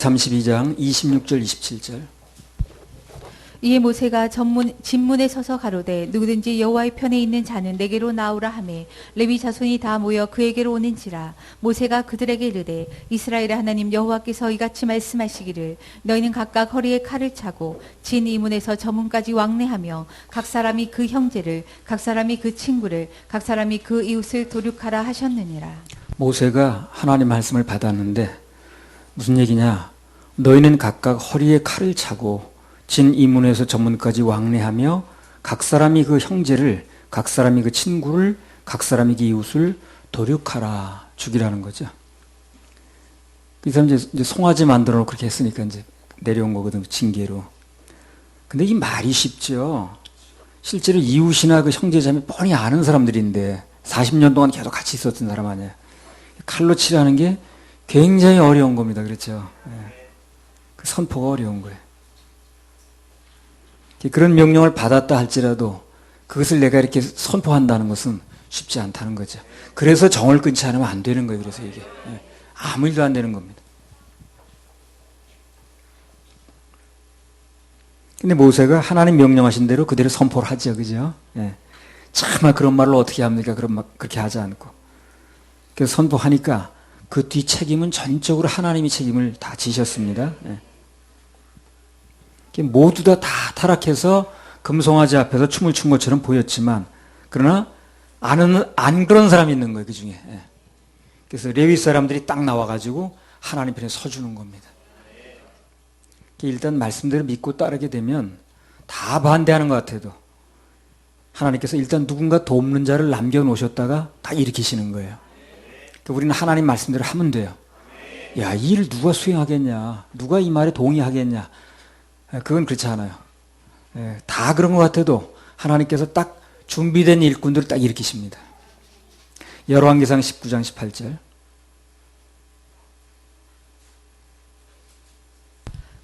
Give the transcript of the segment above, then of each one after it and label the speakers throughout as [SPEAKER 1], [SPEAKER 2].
[SPEAKER 1] 32장 26절 27절.
[SPEAKER 2] 이에 모세가 진문에 서서 가로되 누구든지 여호와의 편에 있는 자는 내게로 나오라 하매 레위 자손이 다 모여 그에게로 오는지라. 모세가 그들에게 이르되 이스라엘의 하나님 여호와께서 이같이 말씀하시기를 너희는 각각 허리에 칼을 차고 진 이문에서 저 문까지 왕래하며 각 사람이 그 형제를 각 사람이 그 친구를 각 사람이 그 이웃을 도륙하라 하셨느니라.
[SPEAKER 1] 모세가 하나님 말씀을 받았는데 무슨 얘기냐? 너희는 각각 허리에 칼을 차고 진 이문에서 저문까지 왕래하며 각 사람이 그 형제를 각 사람이 그 친구를 각 사람이 그 이웃을 도륙하라, 죽이라는 거죠. 이 사람 이제 송아지 만들어 놓고 그렇게 했으니까 이제 내려온 거거든, 징계로. 근데 이 말이 쉽죠. 실제로 이웃이나 그 형제자매 뻔히 아는 사람들인데 40년 동안 계속 같이 있었던 사람 아니에요. 칼로 치라는 게 굉장히 어려운 겁니다. 그렇죠. 그 선포가 어려운 거예요. 그런 명령을 받았다 할지라도 그것을 내가 이렇게 선포한다는 것은 쉽지 않다는 거죠. 그래서 정을 끊지 않으면 안 되는 거예요. 그래서 이게 아무 일도 안 되는 겁니다. 근데 모세가 하나님 명령하신 대로 그대로 선포를 하죠. 그죠? 정말 그런 말을 어떻게 합니까? 그렇게 하지 않고. 그래서 선포하니까 그 뒤 책임은 전적으로 하나님이 책임을 다 지셨습니다. 모두 다 타락해서 금송아지 앞에서 춤을 춘 것처럼 보였지만 그러나 안 그런 사람이 있는 거예요. 그 중에. 그래서 레위 사람들이 딱 나와가지고 하나님 편에 서주는 겁니다. 일단 말씀대로 믿고 따르게 되면 다 반대하는 것 같아도 하나님께서 일단 누군가 돕는 자를 남겨놓으셨다가 다 일으키시는 거예요. 우리는 하나님 말씀대로 하면 돼요. 야, 이 일을 누가 수행하겠냐? 누가 이 말에 동의하겠냐? 그건 그렇지 않아요. 다 그런 것 같아도 하나님께서 딱 준비된 일꾼들을 딱 일으키십니다. 열왕기상 19장 18절.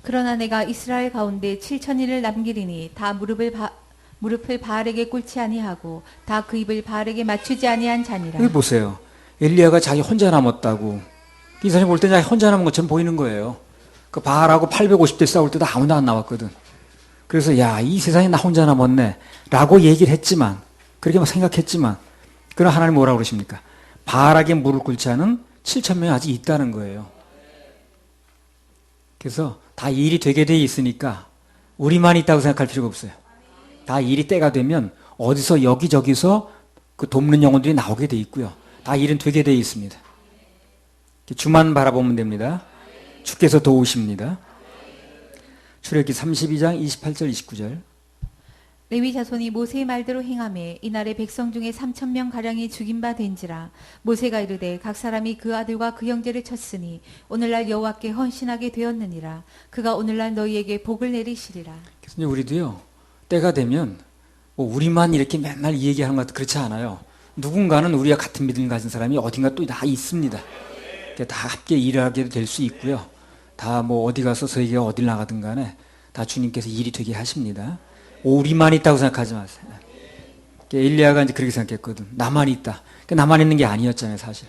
[SPEAKER 2] 그러나 내가 이스라엘 가운데 7,000인을 남기리니 다 무릎을 바알에게 꿇지 아니하고 다 그 입을 바알에게 맞추지 아니한 자니라.
[SPEAKER 1] 여기 보세요. 엘리야가 자기 혼자 남았다고. 이 사람이 볼 때 자기 혼자 남은 것처럼 보이는 거예요. 그 바알하고 850대 싸울 때도 아무도 안 나왔거든. 그래서 야, 이 세상에 나 혼자 남았네 라고 얘기를 했지만, 그렇게 막 생각했지만, 그럼 하나님 뭐라고 그러십니까? 바알에게 무릎 꿇지 않은 7,000명이 아직 있다는 거예요. 그래서 다 일이 되게 돼 있으니까 우리만 있다고 생각할 필요가 없어요. 다 일이 때가 되면 어디서 여기저기서 그 돕는 영혼들이 나오게 돼 있고요. 다 일은 되게 돼 있습니다. 주만 바라보면 됩니다. 주께서 도우십니다. 출애굽기 32장 28절 29절.
[SPEAKER 2] 레위 자손이 모세의 말대로 행하매 이날에 백성 중에 3,000명 가량이 죽인 바 된지라. 모세가 이르되 각 사람이 그 아들과 그 형제를 쳤으니 오늘날 여호와께 헌신하게 되었느니라. 그가 오늘날 너희에게 복을 내리시리라.
[SPEAKER 1] 그래서 우리도요, 때가 되면 뭐 우리만 이렇게 맨날 이 얘기하는 것 같아 그렇지 않아요. 누군가는 우리와 같은 믿음을 가진 사람이 어딘가 또 다 있습니다. 다 함께 일하게 될 수 있고요. 다 뭐 어디 가서 저희가 어딜 나가든 간에 다 주님께서 일이 되게 하십니다. 우리만 있다고 생각하지 마세요. 엘리야가 이제 그렇게 생각했거든. 나만 있다. 나만 있는 게 아니었잖아요, 사실.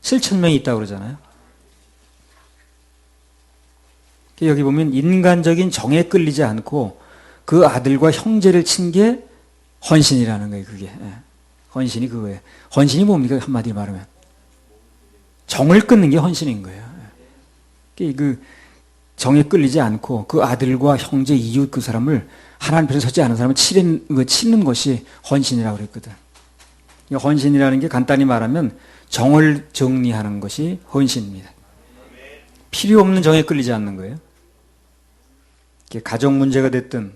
[SPEAKER 1] 7,000명이 있다고 그러잖아요. 여기 보면 인간적인 정에 끌리지 않고 그 아들과 형제를 친 게 헌신이라는 거예요, 그게. 헌신이 그거예요. 헌신이 뭡니까? 한마디로 말하면. 정을 끊는 게 헌신인 거예요. 그 정에 끌리지 않고 그 아들과 형제, 이웃 그 사람을 하나님 편에 서지 않은 사람을 치는 것이 헌신이라고 그랬거든. 헌신이라는 게 간단히 말하면 정을 정리하는 것이 헌신입니다. 필요 없는 정에 끌리지 않는 거예요. 가정 문제가 됐든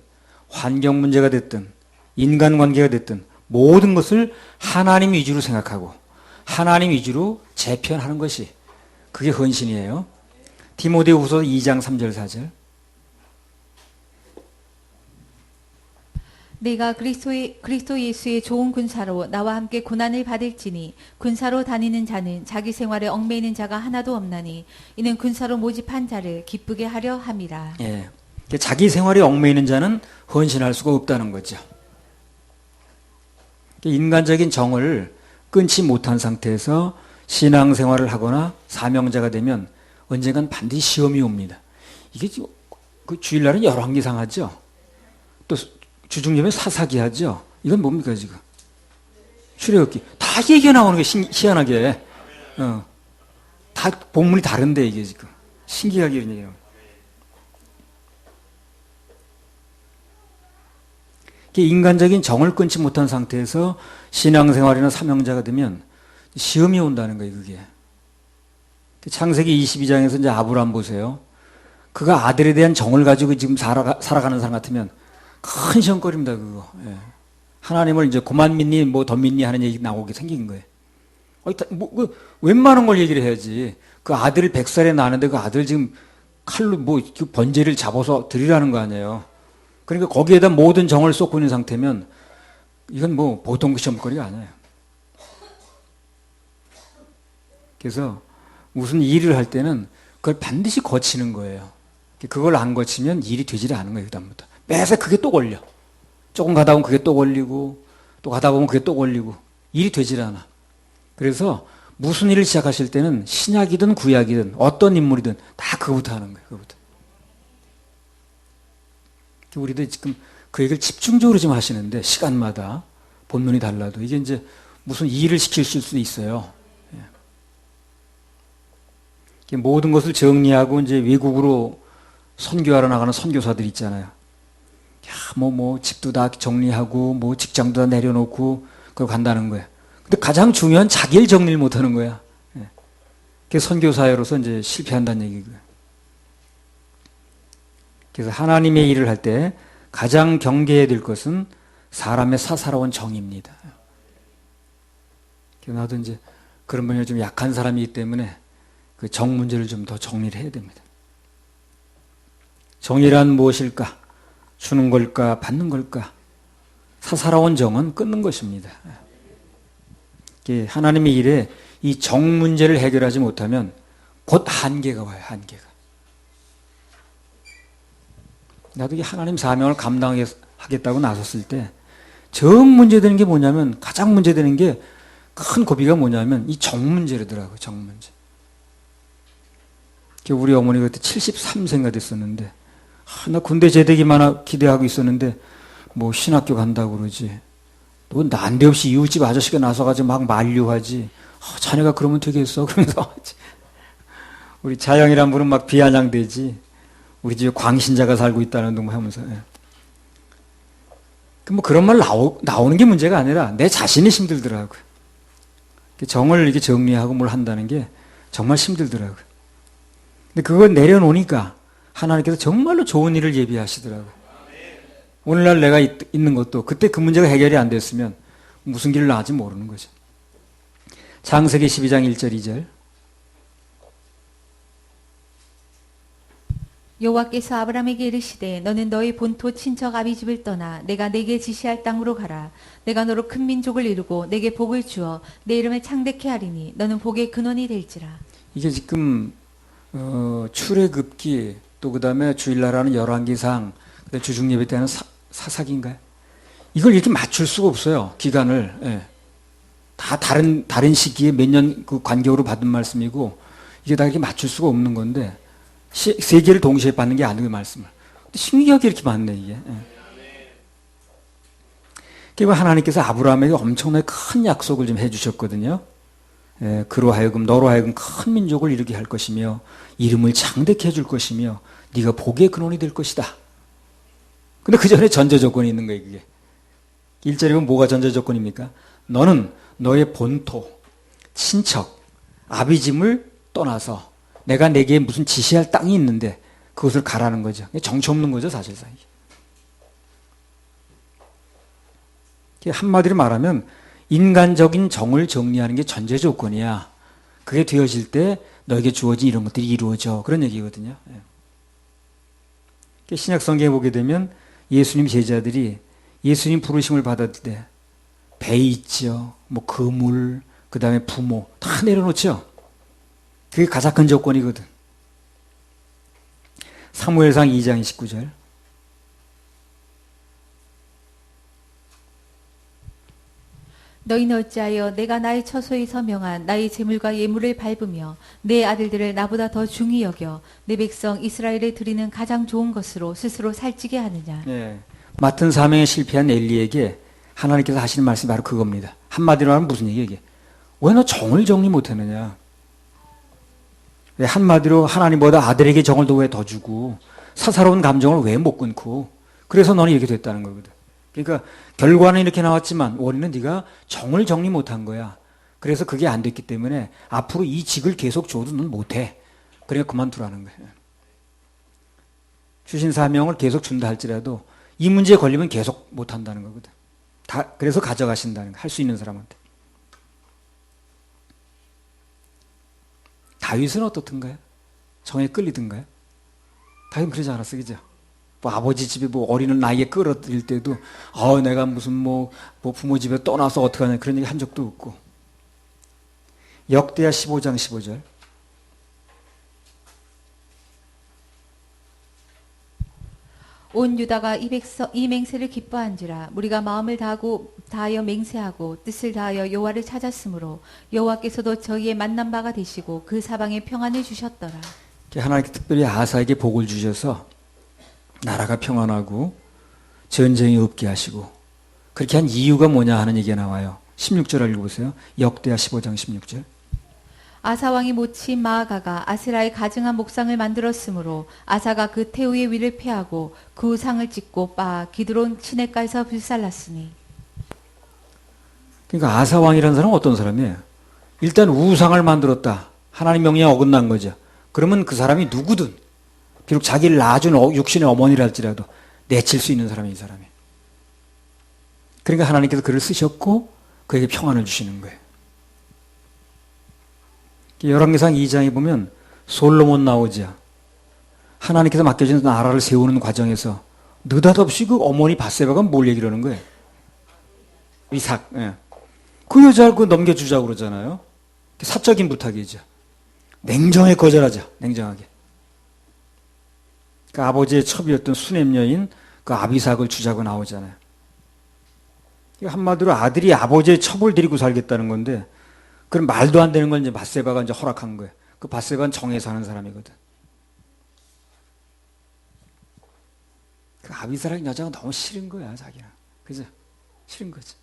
[SPEAKER 1] 환경 문제가 됐든 인간관계가 됐든 모든 것을 하나님 위주로 생각하고 하나님 위주로 재편하는 것이 그게 헌신이에요. 디모데후서 2장 3절 4절.
[SPEAKER 2] 내가 그리스도 예수의 좋은 군사로 나와 함께 고난을 받을지니 군사로 다니는 자는 자기 생활에 얽매이는 자가 하나도 없나니 이는 군사로 모집한 자를 기쁘게 하려 함이라.
[SPEAKER 1] 예. 자기 생활에 얽매이는 자는 헌신할 수가 없다는 거죠. 인간적인 정을 끊지 못한 상태에서 신앙생활을 하거나 사명자가 되면 언젠간 반드시 시험이 옵니다. 이게 지금 그 주일날은 열왕기상 하죠. 또 주중예배 사사기 하죠. 이건 뭡니까 지금? 출애굽기 다 얘기가 나오는 게 희한하게 다 본문이 다른데 이게 지금 신기하게 이런 얘기예요. 인간적인 정을 끊지 못한 상태에서 신앙생활이나 사명자가 되면 시험이 온다는 거예요, 그게. 창세기 22장에서 이제 아브라함 보세요. 그가 아들에 대한 정을 가지고 지금 살아가는 사람 같으면 큰 시험거리입니다, 그거. 예. 하나님을 이제 그만 믿니, 뭐 더 믿니 하는 얘기 나오게 생긴 거예요. 웬만한 걸 얘기를 해야지. 그 아들 100살에 나는데 그 아들 지금 칼로 번제를 잡아서 드리라는 거 아니에요. 그러니까 거기에다 모든 정을 쏟고 있는 상태면 이건 뭐 보통 시험거리가 아니에요. 그래서 무슨 일을 할 때는 그걸 반드시 거치는 거예요. 그걸 안 거치면 일이 되지를 않은 거예요, 그다음부터. 매사 그게 또 걸려. 조금 가다 보면 그게 또 걸리고, 또 가다 보면 그게 또 걸리고, 일이 되지를 않아. 그래서 무슨 일을 시작하실 때는 신약이든 구약이든 어떤 인물이든 다 그거부터 하는 거예요, 그거부터. 우리도 지금 그 얘기를 집중적으로 좀 하시는데, 시간마다 본문이 달라도 이게 이제 무슨 일을 시키실 수도 있어요. 모든 것을 정리하고 이제 외국으로 선교하러 나가는 선교사들 있잖아요. 집도 다 정리하고, 직장도 다 내려놓고, 그걸 간다는 거예요. 근데 가장 중요한 자기를 정리를 못 하는 거야. 그래서 선교사로서 이제 실패한다는 얘기고요. 그래서 하나님의 일을 할 때 가장 경계해야 될 것은 사람의 사사로운 정입니다. 나도 이제 그런 분이 좀 약한 사람이기 때문에 그 정 문제를 좀 더 정리를 해야 됩니다. 정의란 무엇일까? 주는 걸까? 받는 걸까? 사사로운 정은 끊는 것입니다. 하나님의 일에 이 정 문제를 해결하지 못하면 곧 한계가 와요, 한계가. 나도 이 하나님 사명을 감당하겠다고 나섰을 때 정 문제되는 게 뭐냐면, 가장 문제되는 게 큰 고비가 뭐냐면 이 정 문제라더라고요, 정 문제. 우리 어머니가 그때 73세가 됐었는데, 나 군대 제대기만 기대하고 있었는데, 신학교 간다고 그러지. 너 난데없이 이웃집 아저씨가 나서가지고 막 만류하지. 자네가 그러면 되겠어? 그러면서. 우리 자영이란 분은 막 비아냥대지. 우리 집에 광신자가 살고 있다는 둥 하면서. 그런 말 나오는 게 문제가 아니라 내 자신이 힘들더라고요. 정을 이렇게 정리하고 뭘 한다는 게 정말 힘들더라고요. 근데 그걸 내려놓으니까 하나님께서 정말로 좋은 일을 예비하시더라고요. 오늘날 내가 있는 것도 그때 그 문제가 해결이 안 됐으면 무슨 길을 나갈지 모르는 거죠. 창세기 12장 1절 2절.
[SPEAKER 2] 여호와께서 아브라함에게 이르시되 너는 너희 본토 친척 아비집을 떠나 내가 내게 지시할 땅으로 가라. 내가 너로 큰 민족을 이루고 내게 복을 주어 내 이름을 창대케 하리니 너는 복의 근원이 될지라.
[SPEAKER 1] 이게 지금 출애굽기, 또 그다음에 주일날 하는 열왕기상, 주중예배 때는 사사기인가요? 이걸 이렇게 맞출 수가 없어요, 기간을. 예. 다 다른 시기에 몇 년 그 간격으로 받은 말씀이고, 이게 다 이렇게 맞출 수가 없는 건데, 세 개를 동시에 받는 게 아니고 말씀을. 근데 신기하게 이렇게 맞네, 이게. 예. 그리고 하나님께서 아브라함에게 엄청나게 큰 약속을 좀 해주셨거든요. 예, 그로 하여금 너로 하여금 큰 민족을 이루게 할 것이며 이름을 창대케 해줄 것이며 네가 복의 근원이 될 것이다. 근데 그 전에 전제 조건이 있는 거예요, 그게. 1절이면 뭐가 전제 조건입니까? 너는 너의 본토, 친척, 아비짐을 떠나서 내가 내게 무슨 지시할 땅이 있는데 그것을 가라는 거죠. 정치 없는 거죠, 사실상. 한마디로 말하면 인간적인 정을 정리하는 게 전제 조건이야. 그게 되어질 때 너에게 주어진 이런 것들이 이루어져. 그런 얘기거든요. 신약 성경에 보게 되면 예수님 제자들이 예수님 부르심을 받았을 때 배 있죠, 그물, 그 다음에 부모 다 내려놓죠. 그게 가장 큰 조건이거든. 사무엘상 2장 29절.
[SPEAKER 2] 너희는 어찌하여 내가 나의 처소에서 명한 나의 제물과 예물을 밟으며 내 아들들을 나보다 더 중히 여겨 내 백성 이스라엘에 드리는 가장 좋은 것으로 스스로 살찌게 하느냐.
[SPEAKER 1] 예. 맡은 사명에 실패한 엘리에게 하나님께서 하시는 말씀이 바로 그겁니다. 한마디로 하면 무슨 얘기예요, 이게? 왜 너 정을 정리 못했느냐? 왜 한마디로 하나님보다 아들에게 정을 왜 더 주고 사사로운 감정을 왜 못 끊고 그래서 너는 이렇게 됐다는 거거든. 그러니까 결과는 이렇게 나왔지만 원인은 네가 정을 정리 못한 거야. 그래서 그게 안 됐기 때문에 앞으로 이 직을 계속 줘도 넌 못해. 그러니까 그만두라는 거예요. 주신 사명을 계속 준다 할지라도 이 문제에 걸리면 계속 못한다는 거거든. 그래서 가져가신다는 거. 할 수 있는 사람한테. 다윗은 어떻던가요? 정에 끌리던가요? 다윗은 그러지 않았어, 그죠? 뭐 아버지 집에 뭐 어린 나이에 끌어들일 때도 내가 무슨 뭐 부모 집에 떠나서 어떡하냐 그런 얘기 한 적도 없고. 역대하 15장 15절.
[SPEAKER 2] 온 유다가 이 맹세를 기뻐한지라 무리가 마음을 다하여 맹세하고 뜻을 다하여 여호와를 찾았으므로 여호와께서도 저희의 만난 바가 되시고 그 사방에 평안을 주셨더라.
[SPEAKER 1] 하나님께 특별히 아사에게 복을 주셔서 나라가 평안하고 전쟁이 없게 하시고 그렇게 한 이유가 뭐냐 하는 얘기가 나와요. 16절 읽어보세요. 역대하 15장 16절.
[SPEAKER 2] 아사왕이 모친 마아가가 아스라의 가증한 목상을 만들었으므로 아사가 그 태우의 위를 패하고 그 상을 찢고 빻아 기드론 시냇가에서 불살랐으니.
[SPEAKER 1] 그러니까 아사왕이라는 사람은 어떤 사람이에요? 일단 우상을 만들었다. 하나님 명령에 어긋난 거죠. 그러면 그 사람이 누구든 비록 자기를 낳아준 육신의 어머니랄지라도 내칠 수 있는 사람이 이 사람이에요. 그러니까 하나님께서 그를 쓰셨고 그에게 평안을 주시는 거예요. 열왕기상 2장에 보면 솔로몬 나오자 하나님께서 맡겨진 나라를 세우는 과정에서 느닷없이 그 어머니 밧세바가 뭘 얘기를 하는 거예요? 이삭. 예. 그 여자를 넘겨주자고 그러잖아요. 사적인 부탁이죠. 냉정하게 거절하자. 냉정하게. 그 아버지의 첩이었던 수냄 여인 그 아비삭을 주자고 나오잖아요. 한마디로 아들이 아버지의 첩을 데리고 살겠다는 건데 그럼 말도 안 되는 걸 이제 밧세바가 이제 허락한 거예요. 그 밧세바는 정에 사는 사람이거든. 그 아비삭 여자가 너무 싫은 거야, 자기는. 그죠? 싫은 거지.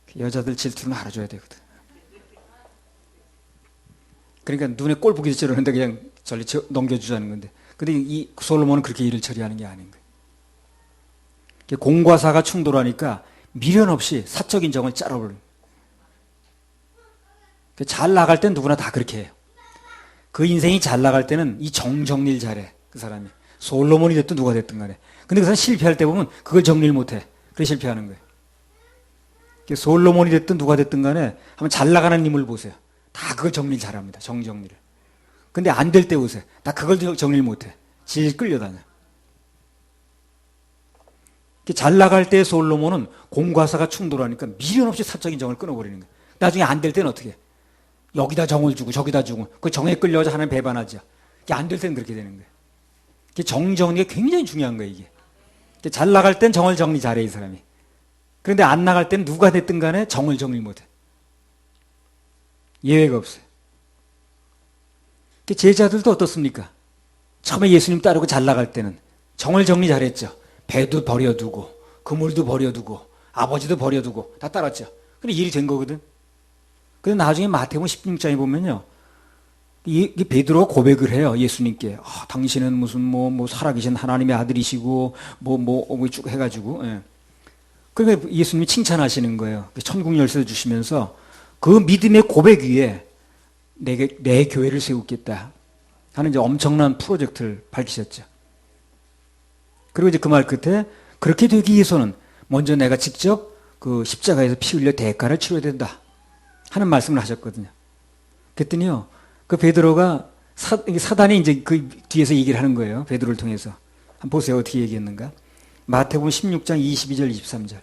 [SPEAKER 1] 그 여자들 질투는 알아줘야 되거든. 그러니까 눈에 꼴 보기 싫었는데 그냥 저리 넘겨주자는 건데. 근데 이 솔로몬은 그렇게 일을 처리하는 게 아닌 거예요. 공과 사가 충돌하니까 미련 없이 사적인 정을 짜러버려요. 잘 나갈 땐 누구나 다 그렇게 해요. 그 인생이 잘 나갈 때는 이 정리를 잘해. 그 사람이. 솔로몬이 됐든 누가 됐든 간에. 근데 그 사람 실패할 때 보면 그걸 정리를 못해. 그래 실패하는 거예요. 솔로몬이 됐든 누가 됐든 간에 한번 잘 나가는 인물 보세요. 다 그걸 정리를 잘합니다. 정리를. 근데 안 될 때 보세요. 다 그걸 정리를 못해. 질 끌려다녀. 잘 나갈 때 솔로몬은 공과 사가 충돌하니까 미련 없이 사적인 정을 끊어버리는 거예요. 나중에 안 될 때는 어떻게 해? 여기다 정을 주고 저기다 주고 그 정에 끌려서 하나님 배반하죠. 이게 안 될 때는 그렇게 되는 거예요. 정리가 굉장히 중요한 거예요. 이게 잘 나갈 땐 정을 정리 잘해 이 사람이. 그런데 안 나갈 때는 누가 됐든 간에 정을 정리 못해. 예외가 없어요. 제자들도 어떻습니까? 처음에 예수님 따르고 잘 나갈 때는 정을 정리 잘했죠. 배도 버려두고 그물도 버려두고 아버지도 버려두고 다 따랐죠. 근데 일이 된 거거든. 근데 나중에 마태복음 16장에 보면요. 이 베드로가 고백을 해요. 예수님께. 당신은 무슨 뭐 살아계신 하나님의 아들이시고 쭉 해가지고. 예. 그러니까 예수님이 칭찬하시는 거예요. 천국 열쇠를 주시면서 그 믿음의 고백 위에 내 교회를 세우겠다 하는 이제 엄청난 프로젝트를 밝히셨죠. 그리고 이제 그 말 끝에 그렇게 되기 위해서는 먼저 내가 직접 그 십자가에서 피 흘려 대가를 치러야 된다 하는 말씀을 하셨거든요. 그랬더니요, 그 베드로가 사단이 이제 그 뒤에서 얘기를 하는 거예요. 베드로를 통해서. 한번 보세요. 어떻게 얘기했는가. 마태복음 16장 22절 23절.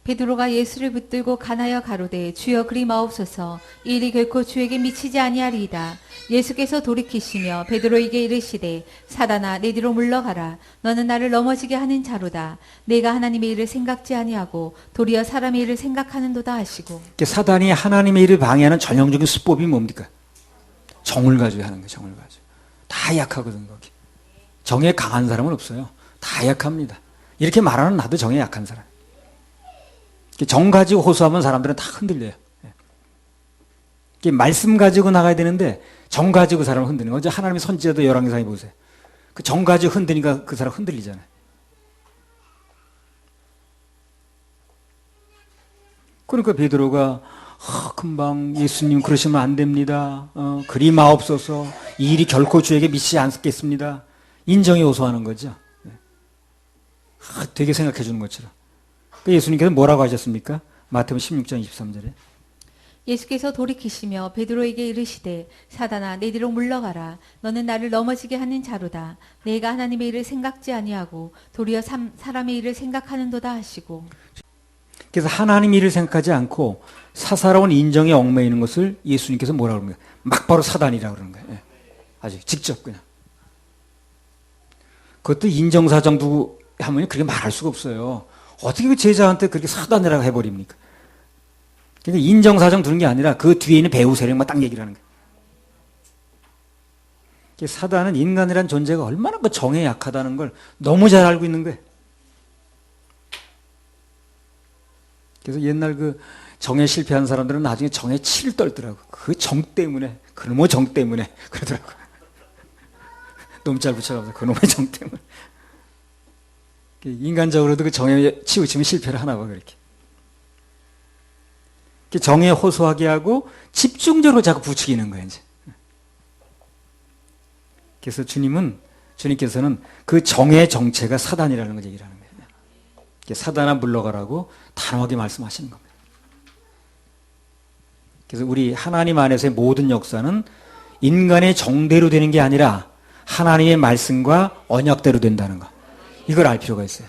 [SPEAKER 2] 베드로가 예수를 붙들고 간하여 가로되 주여 그리 마옵소서 이 일이 결코 주에게 미치지 아니하리이다. 예수께서 돌이키시며 베드로에게 이르시되 사단아 내 뒤로 물러가라. 너는 나를 넘어지게 하는 자로다. 내가 하나님의 일을 생각지 아니하고 도리어 사람의 일을 생각하는도다 하시고.
[SPEAKER 1] 사단이 하나님의 일을 방해하는 전형적인 수법이 뭡니까? 정을 가지고 하는 거예요. 정을 가지고. 다 약하거든 거기. 정에 강한 사람은 없어요. 다 약합니다. 이렇게 말하는 나도 정에 약한 사람. 정 가지고 호소하면 사람들은 다 흔들려요. 말씀 가지고 나가야 되는데 정 가지고 사람을 흔드는 거죠. 하나님의 선지자도 열왕기상에 보세요. 그 정 가지고 흔드니까 그 사람 흔들리잖아요. 그러니까 베드로가 금방 예수님 그러시면 안 됩니다. 그리 마옵소서. 이 일이 결코 주에게 미치지 않겠습니다. 인정에 호소하는 거죠. 되게 생각해 주는 것처럼. 예수님께서 뭐라고 하셨습니까? 마태복음 16장 23절에
[SPEAKER 2] 예수께서 돌이키시며 베드로에게 이르시되 사단아 내 뒤로 물러가라. 너는 나를 넘어지게 하는 자로다. 내가 하나님의 일을 생각지 아니하고 도리어 사람의 일을 생각하는도다 하시고.
[SPEAKER 1] 그래서 하나님 일을 생각하지 않고 사사로운 인정에 얽매이는 것을 예수님께서 뭐라고 그럽니까? 막 바로 사단이라고 그러는 거예요. 아주 직접 그냥. 그것도 인정사정도 하면 그렇게 말할 수가 없어요. 어떻게 그 제자한테 그렇게 사단이라고 해버립니까? 그러니까 인정사정 두는 게 아니라 그 뒤에 있는 배후 세력만 딱 얘기를 하는 거예요. 사단은 인간이란 존재가 얼마나 그 정에 약하다는 걸 너무 잘 알고 있는 거예요. 그래서 옛날 그 정에 실패한 사람들은 나중에 정에 치를 떨더라고. 그 정 때문에, 그놈의 정 때문에 그러더라고. 너무 잘 붙여가면서 그놈의 정 때문에. 인간적으로도 그 정에 치우치면 실패를 하나 봐, 그렇게. 정에 호소하게 하고 집중적으로 자꾸 부추기는 거예요, 이제. 그래서 주님께서는 그 정의 정체가 사단이라는 걸 얘기를 하는 거예요. 사단아 물러가라고 단호하게 말씀하시는 겁니다. 그래서 우리 하나님 안에서의 모든 역사는 인간의 정대로 되는 게 아니라 하나님의 말씀과 언약대로 된다는 거. 이걸 알 필요가 있어요.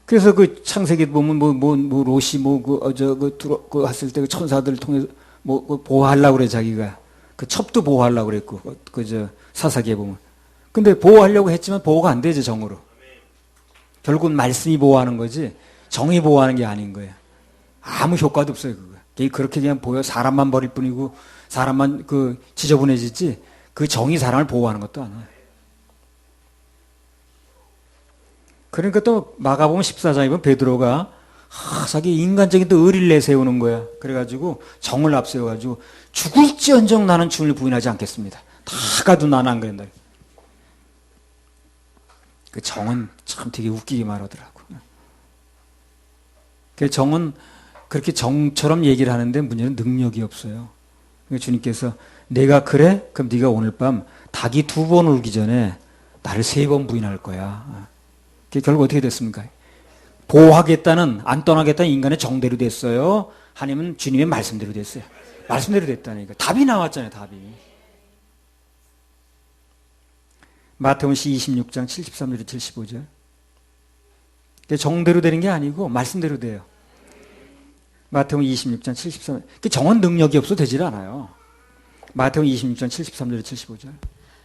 [SPEAKER 1] 그래서 그 창세기 보면 롯이 했을 때 그 천사들을 통해서 보호하려고 그래, 자기가. 그 첩도 보호하려고 그랬고, 사사기에 보면. 근데 보호하려고 했지만 보호가 안 되죠, 정으로. 결국은 말씀이 보호하는 거지, 정이 보호하는 게 아닌 거예요. 아무 효과도 없어요, 그거. 그렇게 그냥 보여, 사람만 버릴 뿐이고, 사람만 지저분해지지, 그 정이 사람을 보호하는 것도 아니에요. 그러니까 또 마가복음 14장에 보면 베드로가 자기 인간적인 또 의리를 내세우는 거야. 그래가지고 정을 앞세워가지고 죽을지언정 나는 주를 부인하지 않겠습니다. 다 가도 나는 안 그런다. 그 정은 참 되게 웃기게 말하더라고. 그 정은 그렇게 정처럼 얘기를 하는데 문제는 능력이 없어요. 그러니까 주님께서 내가 그래? 그럼 네가 오늘 밤 닭이 2번 울기 전에 나를 3번 부인할 거야. 결국 어떻게 됐습니까? 보호하겠다는, 안 떠나겠다는 인간의 정대로 됐어요. 하나님은 주님의 말씀대로 됐어요. 말씀대로 됐다니까. 답이 나왔잖아요, 답이. 마태복음 26장 73절 75절. 정대로 되는 게 아니고 말씀대로 돼요. 마태복음 26장 73절. 정은 능력이 없어도 되질 않아요. 마태복음 26장 73절 75절.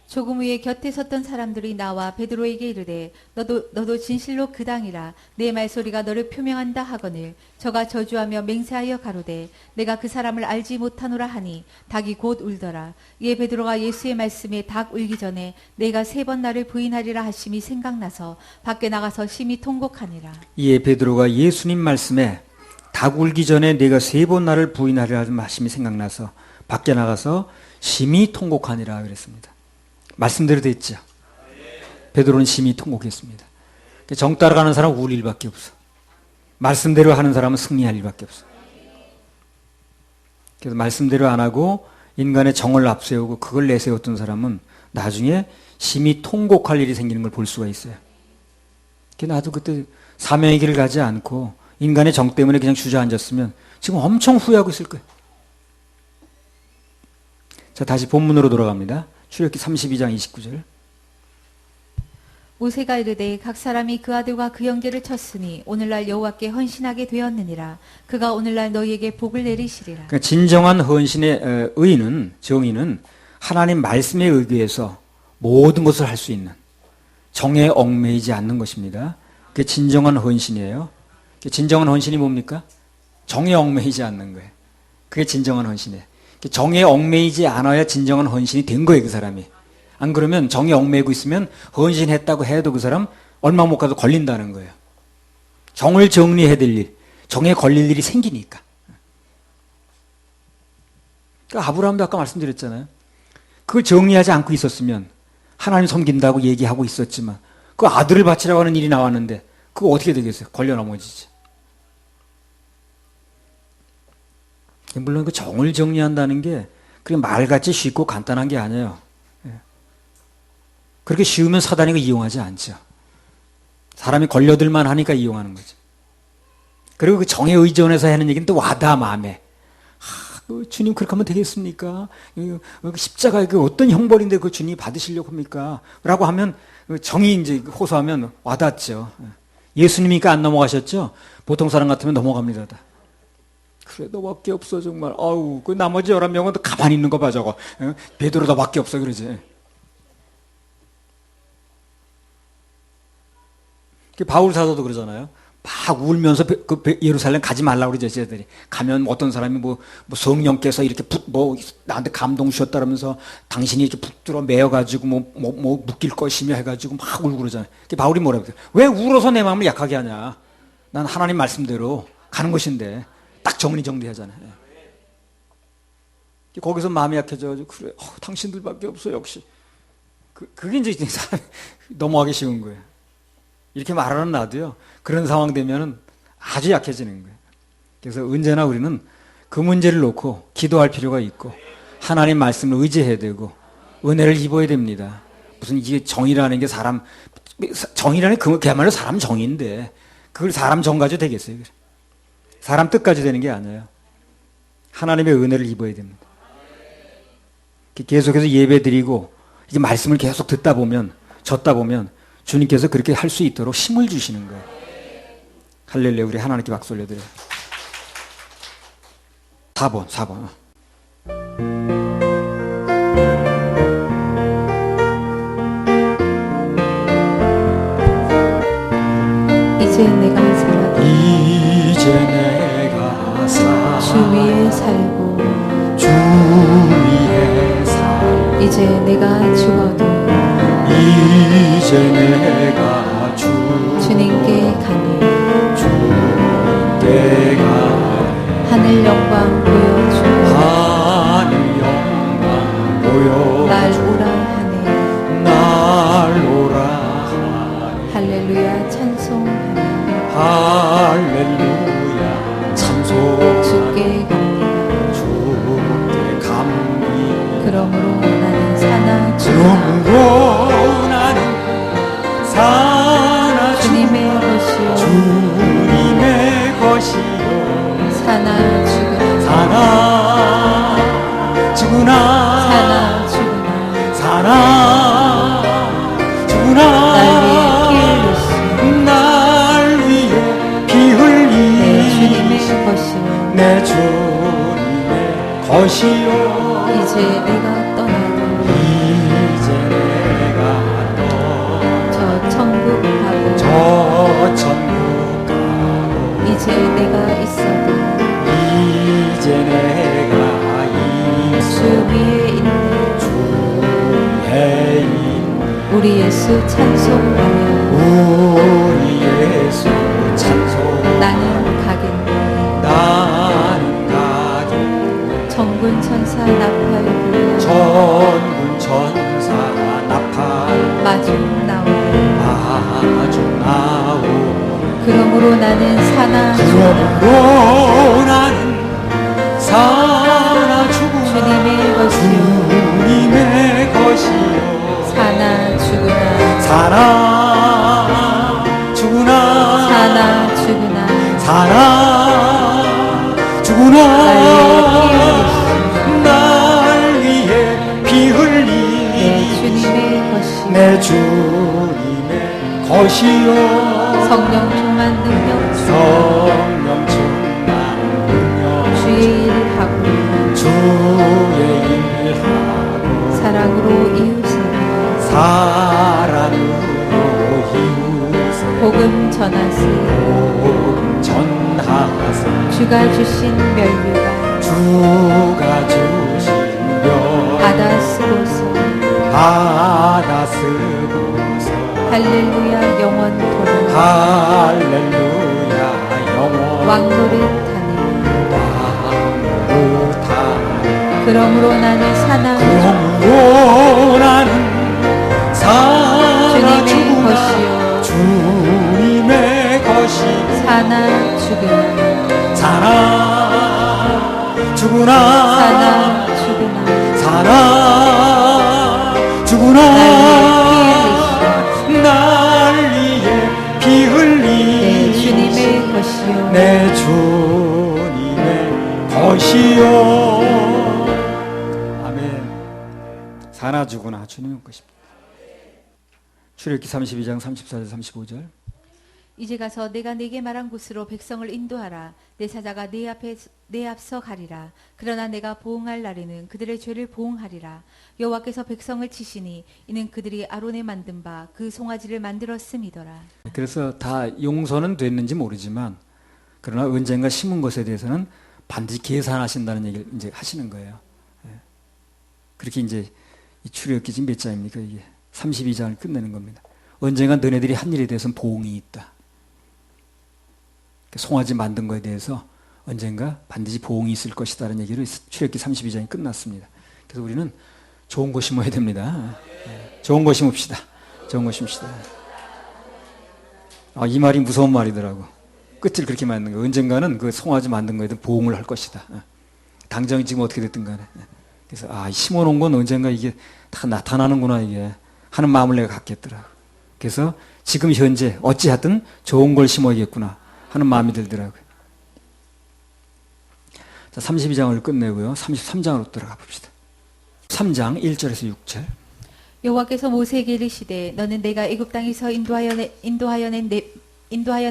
[SPEAKER 2] 조금 후에 곁에 섰던 사람들이 나와 베드로에게 이르되 너도 진실로 그 당이라 내 말소리가 너를 표명한다 하거늘 저가 저주하며 맹세하여 가로되 내가 그 사람을 알지 못하노라 하니 닭이 곧 울더라. 이에 베드로가 예수의 말씀에 닭 울기 전에 내가 3번 나를 부인하리라 하심이 생각나서 밖에 나가서 심히 통곡하니라.
[SPEAKER 1] 이에 베드로가 예수님 말씀에 닭 울기 전에 내가 3번 나를 부인하리라 하심이 생각나서 밖에 나가서 심히 통곡하니라 그랬습니다. 말씀대로 됐죠. 베드로는 심히 통곡했습니다. 정 따라가는 사람은 울 일밖에 없어. 말씀대로 하는 사람은 승리할 일밖에 없어. 그래서 말씀대로 안 하고 인간의 정을 앞세우고 그걸 내세웠던 사람은 나중에 심히 통곡할 일이 생기는 걸 볼 수가 있어요. 나도 그때 사명의 길을 가지 않고 인간의 정 때문에 그냥 주저앉았으면 지금 엄청 후회하고 있을 거예요. 자, 다시 본문으로 돌아갑니다. 출애굽기 32장 29절.
[SPEAKER 2] 모세가 이르되 각 사람이 그 아들과 그 형제를 쳤으니 오늘날 여호와께 헌신하게 되었느니라. 그가 오늘날 너희에게 복을 내리시리라.
[SPEAKER 1] 그러니까 진정한 헌신의 의는 정의는 하나님 말씀에 의거해서 모든 것을 할 수 있는 정에 얽매이지 않는 것입니다. 그게 진정한 헌신이에요. 진정한 헌신이 뭡니까? 정에 얽매이지 않는 거예요. 그게 진정한 헌신이에요. 정에 얽매이지 않아야 진정한 헌신이 된 거예요, 그 사람이. 안 그러면 정에 얽매이고 있으면 헌신했다고 해도 그 사람 얼마 못 가도 걸린다는 거예요. 정을 정리해야 될 일, 정에 걸릴 일이 생기니까. 그러니까 아브라함도 아까 말씀드렸잖아요. 그걸 정리하지 않고 있었으면 하나님 섬긴다고 얘기하고 있었지만 그 아들을 바치라고 하는 일이 나왔는데 그거 어떻게 되겠어요? 걸려 넘어지지. 물론 그 정을 정리한다는 게 그게 말같이 쉽고 간단한 게 아니에요. 그렇게 쉬우면 사단이 그 이용하지 않죠. 사람이 걸려들만 하니까 이용하는 거죠. 그리고 그 정에 의존해서 하는 얘기는 또 와닿아 마음에. 주님 그렇게 하면 되겠습니까? 십자가에 그 어떤 형벌인데 그 주님이 받으시려고 합니까? 라고 하면 정이 이제 호소하면 와닿죠. 예수님이니까 안 넘어가셨죠? 보통 사람 같으면 넘어갑니다. 다. 그래 너밖에 없어 정말. 아우 그 나머지 11명은 또 가만히 있는 거 봐 저거. 베드로 너밖에 없어 그러지. 바울 사도도 그러잖아요. 막 울면서 예루살렘 가지 말라고 그러죠, 쟤들이. 가면 어떤 사람이 뭐 성령께서 이렇게 나한테 감동 주셨다면서 당신이 이렇게 붙들어 매어가지고 뭐 묶일 것이며 해가지고 막 울고 그러잖아요. 바울이 뭐라고 그래요? 왜 울어서 내 마음을 약하게 하냐? 난 하나님 말씀대로 가는 것인데 딱 정리하잖아요. 거기서 마음이 약해져가지고 그래, 당신들밖에 없어 역시. 그게 이제 사람이 넘어가기 쉬운 거예요. 이렇게 말하는 나도요, 그런 상황 되면은 아주 약해지는 거예요. 그래서 언제나 우리는 그 문제를 놓고 기도할 필요가 있고, 하나님 말씀을 의지해야 되고, 은혜를 입어야 됩니다. 무슨 이게 정의라는 게 정의라는 게 그야말로 사람 정의인데, 그걸 사람 정 가지고 되겠어요? 사람 뜻 가지고 되는 게 아니에요. 하나님의 은혜를 입어야 됩니다. 계속해서 예배 드리고, 이게 말씀을 계속 듣다 보면, 주님께서 그렇게 할 수 있도록 힘을 주시는 거예요. 할렐루야, 우리 하나님께 박수 올려드려요. 4번.
[SPEAKER 2] 이제 내가 살아도 주 위에 살고 이제 내가 죽어도
[SPEAKER 1] 이제 내가
[SPEAKER 2] 주님께 가네.
[SPEAKER 1] 주님께 가네.
[SPEAKER 2] 하늘 영광 보여주고 날 오라 하네. 할렐루야 찬송하네.
[SPEAKER 1] 할렐루야 찬송.
[SPEAKER 2] 주께 갑니다.
[SPEAKER 1] 주께 감기.
[SPEAKER 2] 그러므로 나는 사나 주님의 것이요
[SPEAKER 1] 주님의 것이요
[SPEAKER 2] 사나
[SPEAKER 1] 죽으나 날 위해 피 흘린
[SPEAKER 2] 내 주님의 것이요
[SPEAKER 1] 내 주님의 것이요
[SPEAKER 2] 이제 내가 떠나도 저 천국 가고 이제 내가 있어도 주 위에 있네. 우리 예수 찬송하며 나는 가겠네. 정군 천사 나팔 마주 나오네. 그러므로 나는 사나 주님의 것이요 사나 죽으나
[SPEAKER 1] 날 위해 피 흘린
[SPEAKER 2] 내 주님의 것이요
[SPEAKER 1] 내 주님의 것이요
[SPEAKER 2] 성령 충만 능력
[SPEAKER 1] 성령 충만 능력
[SPEAKER 2] 주의 일하고
[SPEAKER 1] 주의 일하고
[SPEAKER 2] 사랑으로 이웃을
[SPEAKER 1] 사랑으로 이웃을
[SPEAKER 2] 복음 전하세
[SPEAKER 1] 전하세
[SPEAKER 2] 주가 주신 면류가
[SPEAKER 1] 주가 주신 명
[SPEAKER 2] 받아 쓰고서
[SPEAKER 1] 받아 쓰고서
[SPEAKER 2] 할렐루야 영원토록
[SPEAKER 1] 할렐루야 영원
[SPEAKER 2] 왕노릇하네
[SPEAKER 1] 왕노릇하네
[SPEAKER 2] 그러므로 나는 사나
[SPEAKER 1] 그러므로 나는 살아
[SPEAKER 2] 주님의
[SPEAKER 1] 죽으나
[SPEAKER 2] 것이요
[SPEAKER 1] 주님의 것이
[SPEAKER 2] 사나 죽으나
[SPEAKER 1] 사나 죽으나
[SPEAKER 2] 사나 죽으나
[SPEAKER 1] 사나 죽으나 날 위해 피 흘리
[SPEAKER 2] 내 주님의 것이요
[SPEAKER 1] 내 주님의 것이요 아멘. 사나 죽으나 주님의 것입니다. 출애굽기 32장 34절 35절
[SPEAKER 2] 이제 가서 내가 네게 말한 곳으로 백성을 인도하라. 내 사자가 내 앞서 가리라. 그러나 내가 보응할 날에는 그들의 죄를 보응하리라. 여호와께서 백성을 치시니 이는 그들이 아론에 만든 바 그 송아지를 만들었음이더라.
[SPEAKER 1] 그래서 다 용서는 됐는지 모르지만 그러나 언젠가 심은 것에 대해서는 반드시 계산하신다는 얘기를 이제 하시는 거예요. 그렇게 이제 이 출애굽기 지금 몇 장입니까 이게 32장을 끝내는 겁니다. 언젠가 너네들이 한 일에 대해서는 보응이 있다. 송아지 만든 거에 대해서 언젠가 반드시 보응이 있을 것이다라는 얘기로 출애굽기 32장이 끝났습니다. 그래서 우리는 좋은 거 심어야 됩니다. 좋은 거 심읍시다. 좋은 거 심읍시다. 이 말이 무서운 말이더라고. 끝을 그렇게 만든 거. 언젠가는 그 송아지 만든 거에 대한 보응을 할 것이다. 당장이 지금 어떻게 됐든 간에. 그래서 심어놓은 건 언젠가 이게 다 나타나는구나 이게 하는 마음을 내가 갖겠더라고. 그래서 지금 현재 어찌하든 좋은 걸 심어야겠구나 하는 마음이 들더라고요. 자, 32장을 끝내고요. 33장으로 들어가 봅시다. 3장 1절에서 6절.
[SPEAKER 2] 여호와께서 모세에게 이르시되 너는 내가 애굽 땅에서 인도하여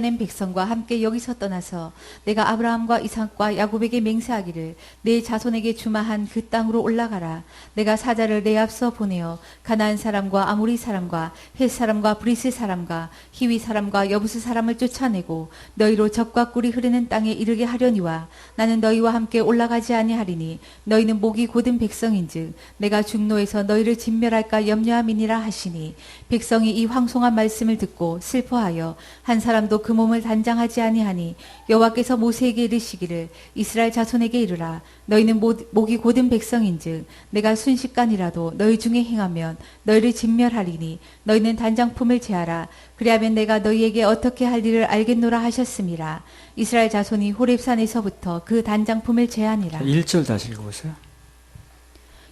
[SPEAKER 2] 낸 백성과 함께 여기서 떠나서 내가 아브라함과 이삭과 야곱에게 맹세하기를 내 자손에게 주마한 그 땅으로 올라가라. 내가 사자를 내 앞서 보내어 가나안 사람과 아모리 사람과 헷 사람과 브리스 사람과 히위 사람과 여부스 사람을 쫓아내고 너희로 젖과 꿀이 흐르는 땅에 이르게 하려니와 나는 너희와 함께 올라가지 아니하리니 너희는 목이 곧은 백성인즉 내가 중노에서 너희를 진멸할까 염려함이니라 하시니 백성이 이 황송한 말씀을 듣고 슬퍼하여 한 사람도 그 몸을 단장하지 아니하니 여호와께서 모세에게 이르시기를 이스라엘 자손에게 이르라. 너희는 목이 곧은 백성인즉 내가 순식간이라도 너희 중에 행하면 너희를 진멸하리니 너희는 단장품을 제하라. 그리하면 내가 너희에게 어떻게 할 일을 알겠노라 하셨음이라. 이스라엘 자손이 호렙산에서부터 그 단장품을 제하니라.
[SPEAKER 1] 1절 다시 읽어보세요.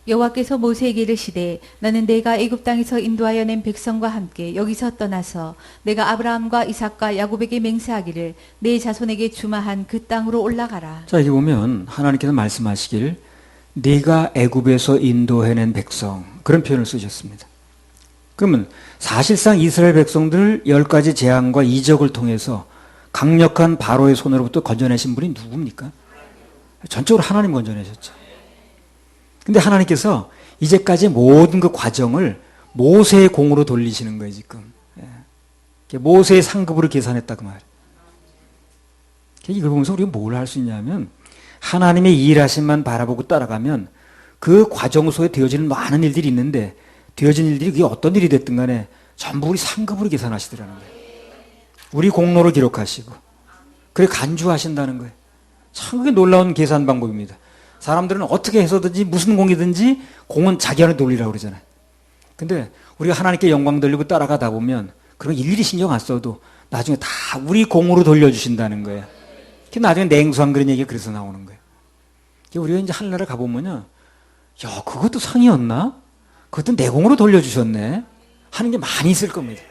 [SPEAKER 2] 여호와께서 모세에게 이르시되 너는 내가 애굽 땅에서 인도하여 낸 백성과 함께 여기서 떠나서 내가 아브라함과 이삭과 야곱에게 맹세하기를 내 자손에게 주마한 그 땅으로 올라가라.
[SPEAKER 1] 자, 여기 보면 하나님께서 말씀하시길 네가 애굽에서 인도해낸 백성 그런 표현을 쓰셨습니다. 그러면 사실상 이스라엘 백성들을 10가지 재앙과 이적을 통해서 강력한 바로의 손으로부터 건져내신 분이 누굽니까? 전적으로 하나님 건져내셨죠. 근데 하나님께서 이제까지 모든 그 과정을 모세의 공으로 돌리시는 거예요, 지금. 모세의 상급으로 계산했다, 그 말. 이걸 보면서 우리가 뭘 할 수 있냐면, 하나님의 일하심만 바라보고 따라가면 그 과정 속에 되어지는 많은 일들이 있는데, 되어진 일들이 그게 어떤 일이 됐든 간에 전부 우리 상급으로 계산하시더라는 거예요. 우리 공로로 기록하시고, 그래 간주하신다는 거예요. 참 그게 놀라운 계산 방법입니다. 사람들은 어떻게 해서든지 무슨 공이든지 공은 자기 안에 돌리라고 그러잖아요. 근데 우리가 하나님께 영광 돌리고 따라가다 보면 그런 일일이 신경 안 써도 나중에 다 우리 공으로 돌려주신다는 거예요. 나중에 냉수한 그런 얘기가 그래서 나오는 거예요. 우리가 이제 하늘나라 가보면요. 야, 그것도 상이었나? 그것도 내 공으로 돌려주셨네. 하는 게 많이 있을 겁니다.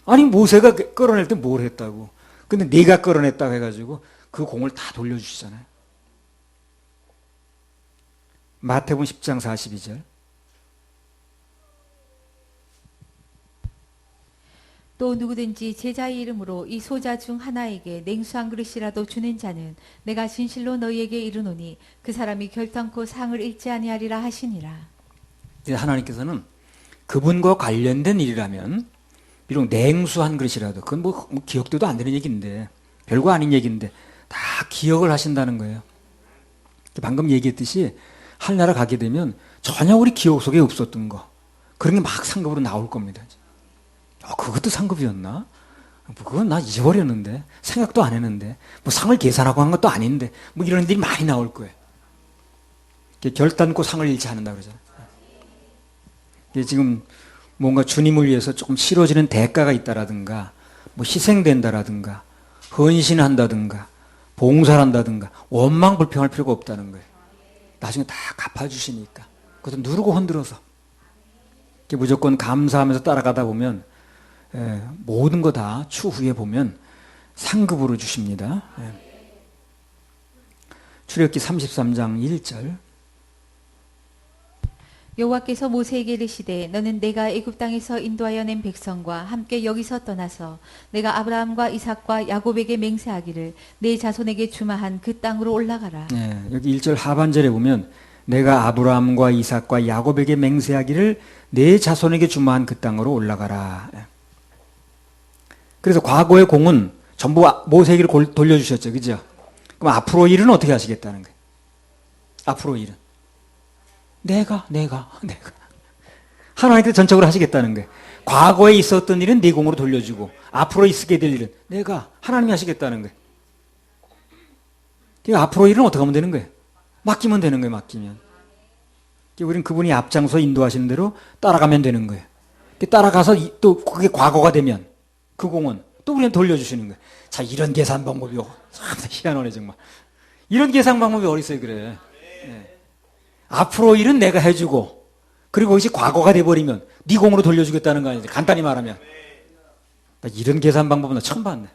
[SPEAKER 1] 아니, 모세가 끌어낼 때 뭘 했다고. 근데 네가 끌어냈다고 해가지고 그 공을 다 돌려주시잖아요. 마태복음 10장 42절.
[SPEAKER 2] 또 누구든지 제자의 이름으로 이 소자 중 하나에게 냉수 한 그릇이라도 주는 자는 내가 진실로 너희에게 이르노니 그 사람이 결탄코 상을 잃지 아니하리라 하시니라.
[SPEAKER 1] 이제 하나님께서는 그분과 관련된 일이라면 비록 냉수 한 그릇이라도 그건 뭐 기억돼도 안 되는 얘기인데 별거 아닌 얘기인데 다 기억을 하신다는 거예요. 방금 얘기했듯이 하늘나라 가게 되면 전혀 우리 기억 속에 없었던 거 그런 게 막 상급으로 나올 겁니다. 그것도 상급이었나? 그건 나 잊어버렸는데 생각도 안 했는데 뭐 상을 계산하고 한 것도 아닌데 뭐 이런 일이 많이 나올 거예요. 결단코 상을 잃지 않는다 그러잖아요. 지금 뭔가 주님을 위해서 조금 치러지는 대가가 있다라든가 뭐 희생된다라든가 헌신한다든가 봉사를 한다든가 원망 불평할 필요가 없다는 거예요. 나중에 다 갚아주시니까 그것도 누르고 흔들어서 무조건 감사하면서 따라가다 보면 모든 거 다 추후에 보면 상급으로 주십니다. 출애굽기 33장 1절
[SPEAKER 2] 여호와께서 모세에게 이르시되 너는 내가 애굽 땅에서 인도하여 낸 백성과 함께 여기서 떠나서 내가 아브라함과 이삭과 야곱에게 맹세하기를 내 자손에게 주마한 그 땅으로 올라가라.
[SPEAKER 1] 여기 1절 하반절에 보면 내가 아브라함과 이삭과 야곱에게 맹세하기를 내 자손에게 주마한 그 땅으로 올라가라. 그래서 과거의 공은 전부 모세에게 돌려주셨죠. 그죠? 그럼 앞으로 일은 어떻게 하시겠다는 거예요? 앞으로 일은 내가 하나님께서 전적으로 하시겠다는 거예요. 과거에 있었던 일은 네 공으로 돌려주고 앞으로 있게 될 일은 내가 하나님이 하시겠다는 거예요. 그러니까 앞으로 일은 어떻게 하면 되는 거예요? 맡기면 되는 거예요. 맡기면 우리는 그분이 앞장서 인도하시는 대로 따라가면 되는 거예요. 따라가서 또 그게 과거가 되면 그 공은 또 우리는 돌려주시는 거예요. 자, 이런 계산 방법이 참 희한하네 정말. 이런 계산 방법이 어디 있어요 그래. 앞으로 일은 내가 해주고 그리고 그것이 과거가 돼버리면 네 공으로 돌려주겠다는 거 아니지. 간단히 말하면 이런 계산 방법은 나 처음 봤네.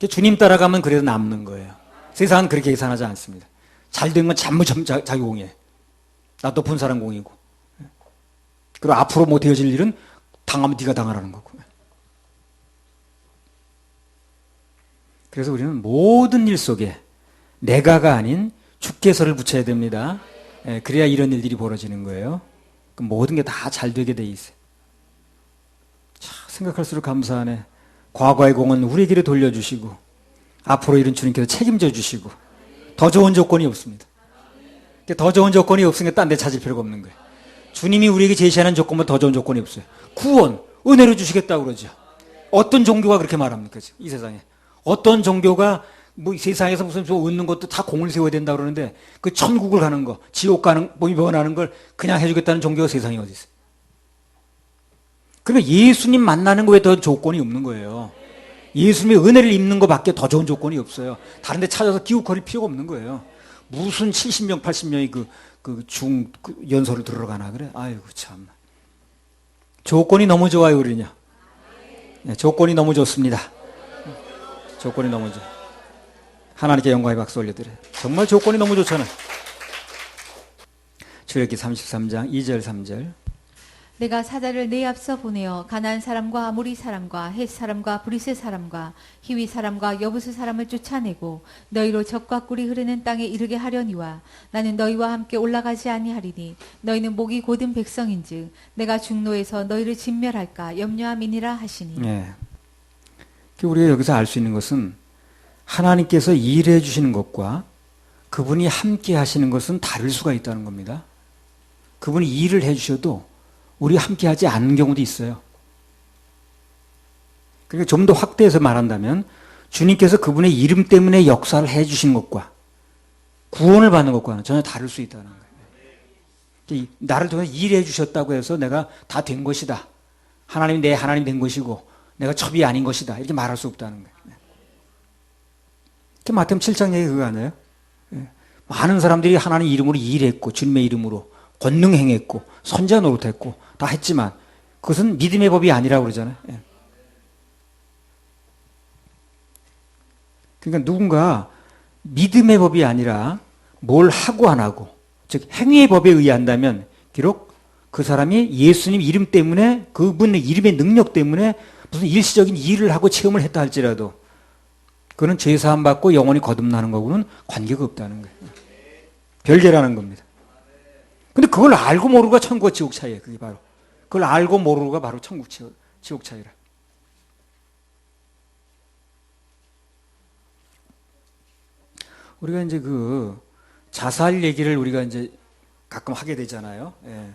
[SPEAKER 1] 주님 따라가면 그래도 남는 거예요. 세상은 그렇게 계산하지 않습니다. 잘된 건 전부 자기 공이에요. 나 높은 사람 공이고 그리고 앞으로 못 되어질 일은 당하면 네가 당하라는 거고. 그래서 우리는 모든 일 속에 내가가 아닌 주께서를 붙여야 됩니다. 그래야 이런 일들이 벌어지는 거예요. 모든 게 다 잘 되게 돼 있어요. 참, 생각할수록 감사하네. 과거의 공은 우리에게 돌려주시고 앞으로 일은 주님께서 책임져 주시고 더 좋은 조건이 없습니다. 더 좋은 조건이 없으니까 딴 데 찾을 필요가 없는 거예요. 주님이 우리에게 제시하는 조건보다 더 좋은 조건이 없어요. 구원, 은혜로 주시겠다고 그러죠. 어떤 종교가 그렇게 말합니까? 이 세상에. 어떤 종교가 뭐 세상에서 무슨 얻는 것도 다 공을 세워야 된다 그러는데 그 천국을 가는 거, 지옥 가는, 뭐 입원하는 걸 그냥 해주겠다는 종교가 세상에 어디 있어요? 그러니까 예수님 만나는 거에 더 조건이 없는 거예요. 예수님의 은혜를 입는 것밖에 더 좋은 조건이 없어요. 다른 데 찾아서 기웃거릴 필요가 없는 거예요. 무슨 70명, 80명이 그 연설을 들으러 가나 그래? 아이고 참. 조건이 너무 좋아요, 우리는요. 네, 조건이 너무 좋습니다. 조건이 너무 좋아. 하나님께 영광의 박수 올려드려요. 정말 조건이 너무 좋잖아요. 출애굽기 33장 2절 3절
[SPEAKER 2] 내가 사자를 내 앞서 보내어 가나안 사람과 아모리 사람과 헷 사람과 브리스 사람과 히위 사람과 여부스 사람을 쫓아내고 너희로 적과 꿀이 흐르는 땅에 이르게 하려니와 나는 너희와 함께 올라가지 아니하리니 너희는 목이 곧은 백성인즉 내가 중노에서 너희를 진멸할까 염려함이니라 하시니.
[SPEAKER 1] 네. 우리가 여기서 알 수 있는 것은 하나님께서 일해 주시는 것과 그분이 함께 하시는 것은 다를 수가 있다는 겁니다. 그분이 일을 해 주셔도 우리 함께 하지 않는 경우도 있어요. 그러니까 좀 더 확대해서 말한다면 주님께서 그분의 이름 때문에 역사를 해 주시는 것과 구원을 받는 것과는 전혀 다를 수 있다는 거예요. 나를 통해 일해 주셨다고 해서 내가 다 된 것이다. 하나님이 내 하나님 된 것이고 내가 첩이 아닌 것이다. 이렇게 말할 수 없다는 거예요. 마태복음 7장 얘기 그거 아니에요? 많은 사람들이 하나님 이름으로 일했고 주님의 이름으로 권능 행했고 선지자 노릇했고 다 했지만 그것은 믿음의 법이 아니라고 그러잖아요. 그러니까 누군가 믿음의 법이 아니라 뭘 하고 안 하고 즉 행위의 법에 의한다면 비록 그 사람이 예수님 이름 때문에 그분의 이름의 능력 때문에 무슨 일시적인 일을 하고 체험을 했다 할지라도 그는 죄사함 받고 영원히 거듭나는 거고는 관계가 없다는 거예요. 별개라는 겁니다. 근데 그걸 알고 모르고가 천국과 지옥 차이예요. 그게 바로. 그걸 알고 모르고가 바로 천국 지옥 차이라. 우리가 이제 그 자살 얘기를 우리가 이제 가끔 하게 되잖아요. 예.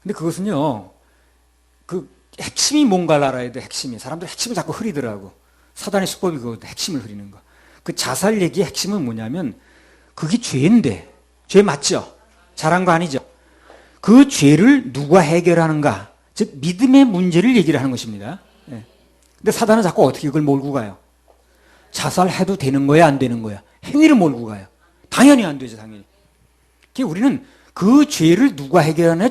[SPEAKER 1] 근데 그것은요, 그 핵심이 뭔가를 알아야 돼, 핵심이. 사람들 핵심을 자꾸 흐리더라고. 사단의 수법이 그거거든, 핵심을 흐리는 거. 그 자살 얘기의 핵심은 뭐냐면, 그게 죄인데, 죄 맞죠? 잘한 거 아니죠? 그 죄를 누가 해결하는가? 즉, 믿음의 문제를 얘기를 하는 것입니다. 예. 근데 사단은 자꾸 어떻게 그걸 몰고 가요? 자살해도 되는 거야, 안 되는 거야? 행위를 몰고 가요. 당연히 안 되죠, 당연히. 그러니까 우리는 그 죄를 누가 해결하냐?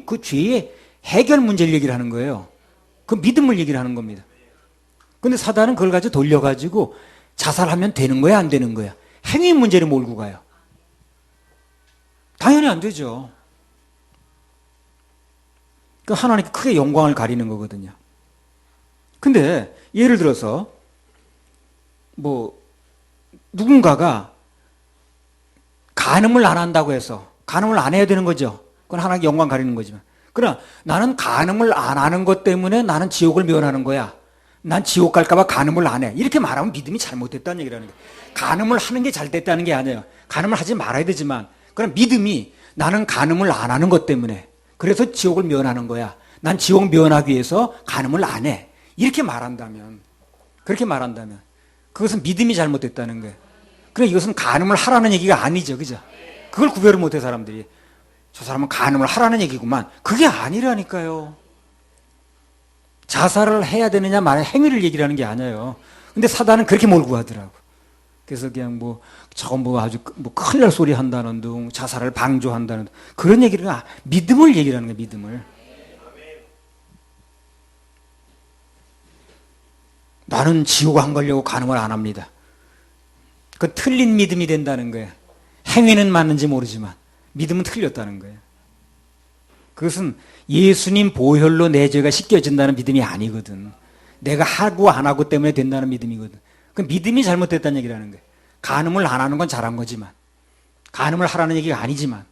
[SPEAKER 1] 그 죄의 해결 문제를 얘기를 하는 거예요. 그 믿음을 얘기를 하는 겁니다. 근데 사단은 그걸 가지고 돌려가지고 자살하면 되는 거야, 안 되는 거야? 행위 문제를 몰고 가요. 당연히 안 되죠. 그 하나님께 크게 영광을 가리는 거거든요. 근데 예를 들어서 뭐 누군가가 간음을 안 한다고 해서 간음을 안 해야 되는 거죠. 그건 하나님께 영광 가리는 거지만. 그러나 나는 간음을 안 하는 것 때문에 나는 지옥을 면하는 거야. 난 지옥 갈까 봐 간음을 안 해. 이렇게 말하면 믿음이 잘못됐다는 얘기라는 거예요. 간음을 하는 게 잘 됐다는 게 아니에요. 간음을 하지 말아야 되지만 그럼 믿음이 나는 간음을 안 하는 것 때문에 그래서 지옥을 면하는 거야. 난 지옥 면하기 위해서 간음을 안 해. 이렇게 말한다면 그렇게 말한다면 그것은 믿음이 잘못됐다는 거예요. 그러니까 이것은 간음을 하라는 얘기가 아니죠. 그죠? 그걸 구별을 못해 사람들이. 저 사람은 간음을 하라는 얘기구만. 그게 아니라니까요. 자살을 해야 되느냐 말아야 행위를 얘기를 하는 게 아니에요. 근데 사단은 그렇게 몰고 가더라고. 그래서 그냥 뭐 저건 뭐 아주 뭐 큰일 날 소리 한다는 둥 자살을 방조한다는 둥 그런 얘기를 믿음을 얘기를 하는 거예요. 믿음을. 나는 지옥 안 가려고 간음을 안 합니다. 그 틀린 믿음이 된다는 거예요. 행위는 맞는지 모르지만 믿음은 틀렸다는 거예요. 그것은 예수님 보혈로 내 죄가 씻겨진다는 믿음이 아니거든. 내가 하고 안 하고 때문에 된다는 믿음이거든. 그 믿음이 잘못됐다는 얘기라는 거예요. 간음을 안 하는 건 잘한 거지만 간음을 하라는 얘기가 아니지만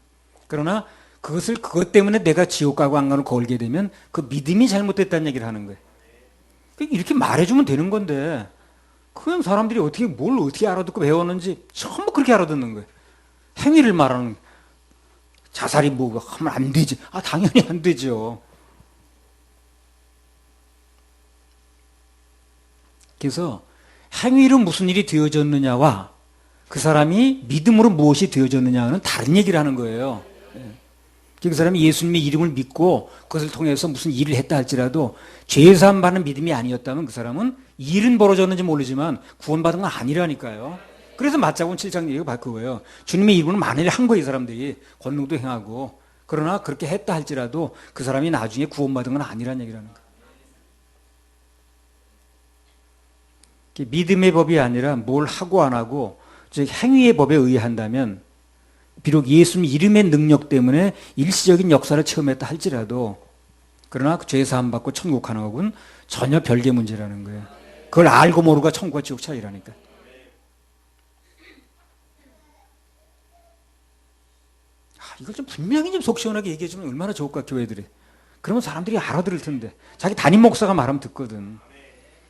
[SPEAKER 1] 그러나 그것 때문에 내가 지옥 가고 안 가고 걸게 되면 그 믿음이 잘못됐다는 얘기를 하는 거예요. 이렇게 말해주면 되는 건데 그냥 사람들이 뭘 어떻게 알아듣고 배웠는지 전부 그렇게 알아듣는 거예요. 행위를 말하는 자살이 뭐 하면 안 되지. 당연히 안 되죠. 그래서 행위로 무슨 일이 되어졌느냐와 그 사람이 믿음으로 무엇이 되어졌느냐는 다른 얘기를 하는 거예요. 그 사람이 예수님의 이름을 믿고 그것을 통해서 무슨 일을 했다 할지라도 죄사함 받는 믿음이 아니었다면 그 사람은 일은 벌어졌는지 모르지만 구원받은 건 아니라니까요. 그래서 마태복음 7장 얘기가 바로 그거예요. 주님의 이름으로 많은 일을 한 거예요. 이 사람들이 권능도 행하고. 그러나 그렇게 했다 할지라도 그 사람이 나중에 구원받은 건 아니라는 얘기라는 거예요. 믿음의 법이 아니라 뭘 하고 안 하고 즉 행위의 법에 의한다면 비록 예수님 이름의 능력 때문에 일시적인 역사를 체험했다 할지라도 그러나 죄 사함 받고 천국 가는 것은 전혀 별개 문제라는 거예요. 그걸 알고 모르고가 천국과 지옥 차이라니까. 이걸 좀 분명히 좀 속 시원하게 얘기해 주면 얼마나 좋을까 교회들이. 그러면 사람들이 알아들을 텐데. 자기 담임 목사가 말하면 듣거든.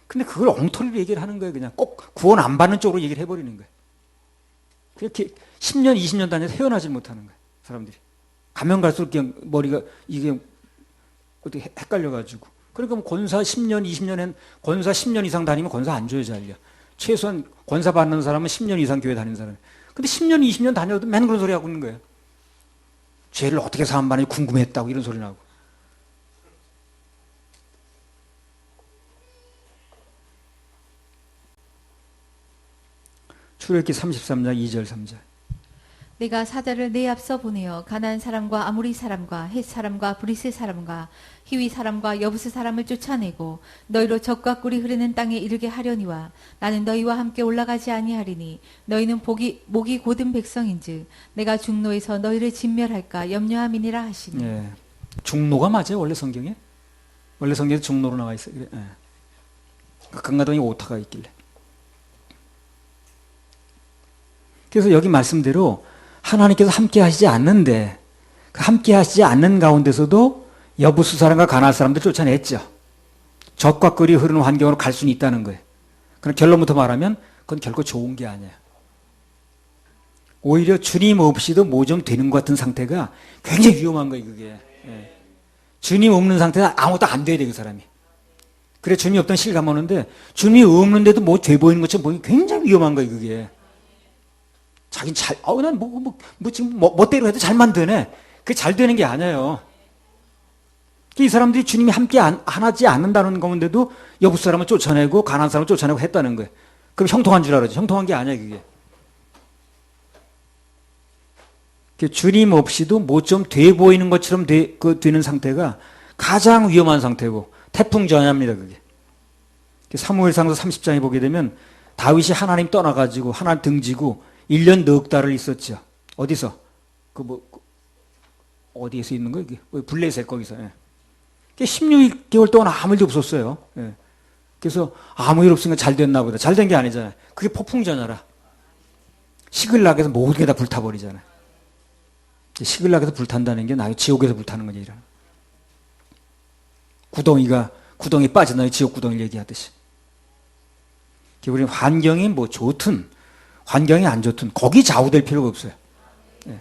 [SPEAKER 1] 근데 그걸 엉터리로 얘기를 하는 거예요. 그냥 꼭 구원 안 받는 쪽으로 얘기를 해버리는 거예요. 그렇게 10년, 20년 다녀서 헤어나질 못하는 거예요. 사람들이. 가면 갈수록 그냥 머리가 이게 어떻게 헷갈려가지고. 그러니까 뭐 권사 10년, 20년엔 권사 10년 이상 다니면 권사 안 줘요, 잘려. 최소한 권사 받는 사람은 10년 이상 교회 다니는 사람. 근데 10년, 20년 다녀도 맨 그런 소리 하고 있는 거예요. 죄를 어떻게 사함 받는지 궁금했다고 이런 소리 나고. 출애굽기 33장 2절 3절.
[SPEAKER 2] 내가 사자를 내 앞서 보내어 가나안 사람과 아모리 사람과 헷 사람과 브리스 사람과 히위 사람과 여부스 사람을 쫓아내고 너희로 젖과 꿀이 흐르는 땅에 이르게 하려니와 나는 너희와 함께 올라가지 아니하리니 너희는 목이 곧은 백성인즉 내가 중노에서 너희를 진멸할까 염려함이니라 하시니.
[SPEAKER 1] 예. 중노가 맞아요 원래 성경에? 원래 성경에 중노로 나와 있어요. 그래. 예. 강가동에 오타가 있길래. 그래서 여기 말씀대로 하나님께서 함께 하시지 않는데 그 함께 하시지 않는 가운데서도 여부수 사람과 가나안 사람들 쫓아냈죠. 젖과 꿀이 흐르는 환경으로 갈 수는 있다는 거예요. 그럼 결론부터 말하면 그건 결코 좋은 게 아니에요. 오히려 주님 없이도 뭐 좀 되는 것 같은 상태가 굉장히 위험한 거예요. 그게. 예. 주님 없는 상태가 아무것도 안 돼야 돼 그 사람이. 그래 주님이 없던 실감 오는데 주님이 없는데도 뭐 돼 보이는 것처럼 보이면 굉장히 위험한 거예요. 그게. 자긴 잘, 난 지금 멋대로 해도 잘만 되네. 그게 잘 되는 게 아니에요. 이 사람들이 주님이 함께 하지 않는다는 가운데도 여부 사람을 쫓아내고 가나안 사람을 쫓아내고 했다는 거예요. 그럼 형통한 줄 알았죠. 형통한 게 아니야, 그게. 주님 없이도 뭐 좀 돼 보이는 것처럼 되는 상태가 가장 위험한 상태고 태풍 전야입니다, 그게. 사무엘상서 30장에 보게 되면 다윗이 하나님 떠나가지고 하나님 등지고 1년 넉 달을 있었죠. 어디서? 어디에서 있는 거예요? 블레셋 거기서. 예. 16개월 동안 아무 일도 없었어요. 예. 그래서 아무 일 없으니까 잘 됐나 보다. 잘 된 게 아니잖아요. 그게 폭풍전야라. 시글락에서 모든 게 다 불타버리잖아요. 시글락에서 불탄다는 게 나의 지옥에서 불타는 거지. 구덩이 빠진 나의 지옥 구덩이를 얘기하듯이. 우리는 환경이 뭐 좋든 환경이 안 좋든 거기 좌우될 필요가 없어요. 예.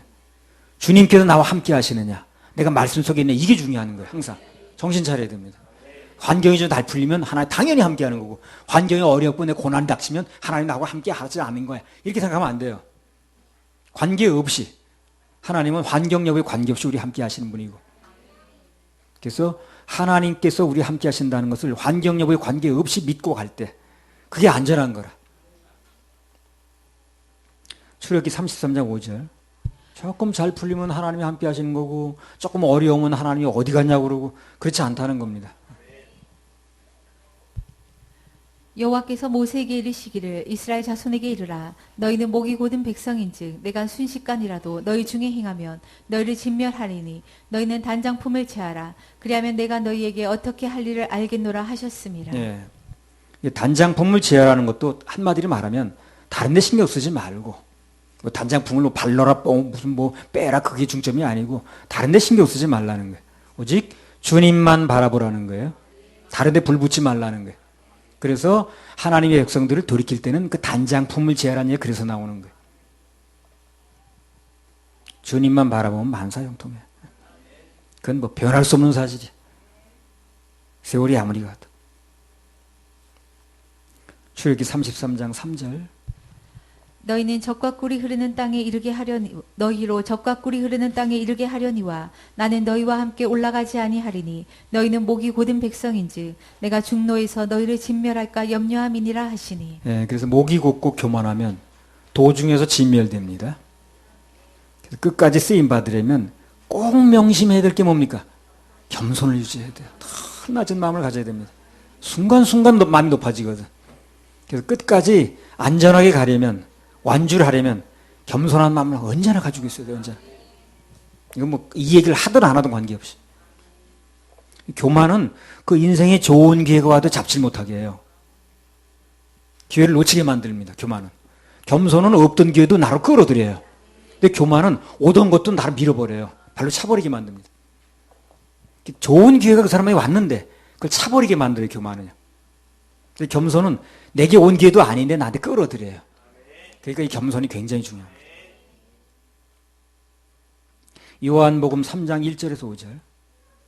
[SPEAKER 1] 주님께서 나와 함께 하시느냐, 내가 말씀 속에 있느냐, 이게 중요한 거예요. 항상 정신 차려야 됩니다. 환경이 좀 잘 풀리면 하나님 당연히 함께 하는 거고, 환경이 어렵고 내 고난이 닥치면 하나님 나하고 함께 하지 않는 거야, 이렇게 생각하면 안 돼요. 관계없이, 하나님은 환경 여부에 관계없이 우리 함께 하시는 분이고, 그래서 하나님께서 우리 함께 하신다는 것을 환경 여부에 관계없이 믿고 갈 때 그게 안전한 거라. 출애굽기 33장 5절. 조금 잘 풀리면 하나님이 함께 하시는 거고 조금 어려우면 하나님이 어디 갔냐고 그러고 그렇지 않다는 겁니다.
[SPEAKER 2] 여호와께서 모세에게 이르시기를 이스라엘 자손에게 이르라. 너희는 목이 곧은 백성인즉 내가 순식간이라도 너희 중에 행하면 너희를 진멸하리니 너희는 단장품을 제하라. 그리하면 내가 너희에게 어떻게 할 일을 알겠노라 하셨음이라.
[SPEAKER 1] 예. 단장품을 제하라는 것도 한마디로 말하면 다른 데 신경 쓰지 말고, 뭐 단장품을 발라라 무슨 빼라, 그게 중점이 아니고 다른 데 신경 쓰지 말라는 거예요. 오직 주님만 바라보라는 거예요. 다른 데 불 붙지 말라는 거예요. 그래서 하나님의 백성들을 돌이킬 때는 그 단장품을 제하라는 얘기, 그래서 나오는 거예요. 주님만 바라보면 만사형통해. 그건 뭐 변할 수 없는 사실이야. 세월이 아무리 가도. 출애굽기 33장 3절.
[SPEAKER 2] 너희는 젖과 꿀이 흐르는 땅에 이르게 하려니 너희로 젖과 꿀이 흐르는 땅에 이르게 하려니와 나는 너희와 함께 올라가지 아니하리니 너희는 목이 곧은 백성인즉 내가 중노에서 너희를 진멸할까 염려함이니라 하시니.
[SPEAKER 1] 예, 그래서 목이 곧고 교만하면 도중에서 진멸됩니다. 그래서 끝까지 쓰임 받으려면 꼭 명심해야 될 게 뭡니까? 겸손을 유지해야 돼요. 더 낮은 마음을 가져야 됩니다. 순간순간 마음이 높아지거든. 그래서 끝까지 안전하게 가려면, 완주를 하려면 겸손한 마음을 언제나 가지고 있어야 돼요. 언제나. 이건 뭐 이 얘기를 하든 안 하든 관계없이. 교만은 그 인생에 좋은 기회가 와도 잡지 못하게 해요. 기회를 놓치게 만듭니다. 교만은. 겸손은 없던 기회도 나로 끌어들여요. 근데 교만은 오던 것도 나를 밀어버려요. 발로 차버리게 만듭니다. 좋은 기회가 그 사람에게 왔는데 그걸 차버리게 만들어요. 교만은요. 근데 겸손은 내게 온 기회도 아닌데 나한테 끌어들여요. 그러니까 이 겸손이 굉장히 중요합니다. 요한복음 3장 1절에서 5절.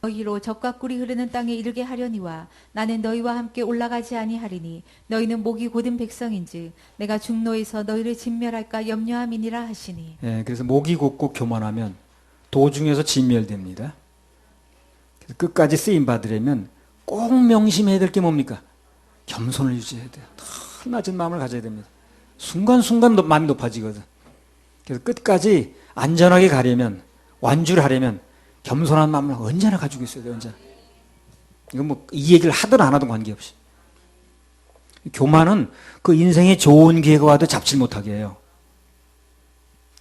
[SPEAKER 2] 너희로 젖과 꿀이 흐르는 땅에 이르게 하려니와 나는 너희와 함께 올라가지 아니하리니 너희는 목이 곧은 백성인즉 내가 중노에서 너희를 진멸할까 염려함이니라 하시니.
[SPEAKER 1] 예, 그래서 목이 곧고 교만하면 도중에서 진멸됩니다. 그래서 끝까지 쓰임 받으려면 꼭 명심해야 될 게 뭡니까? 겸손을 유지해야 돼요. 더 낮은 마음을 가져야 됩니다. 순간순간 마음이 높아지거든. 그래서 끝까지 안전하게 가려면, 완주를 하려면 겸손한 마음을 언제나 가지고 있어야 돼요. 언제나. 이건 뭐 이 얘기를 하든 안 하든 관계없이. 교만은 그 인생에 좋은 기회가 와도 잡질 못하게 해요.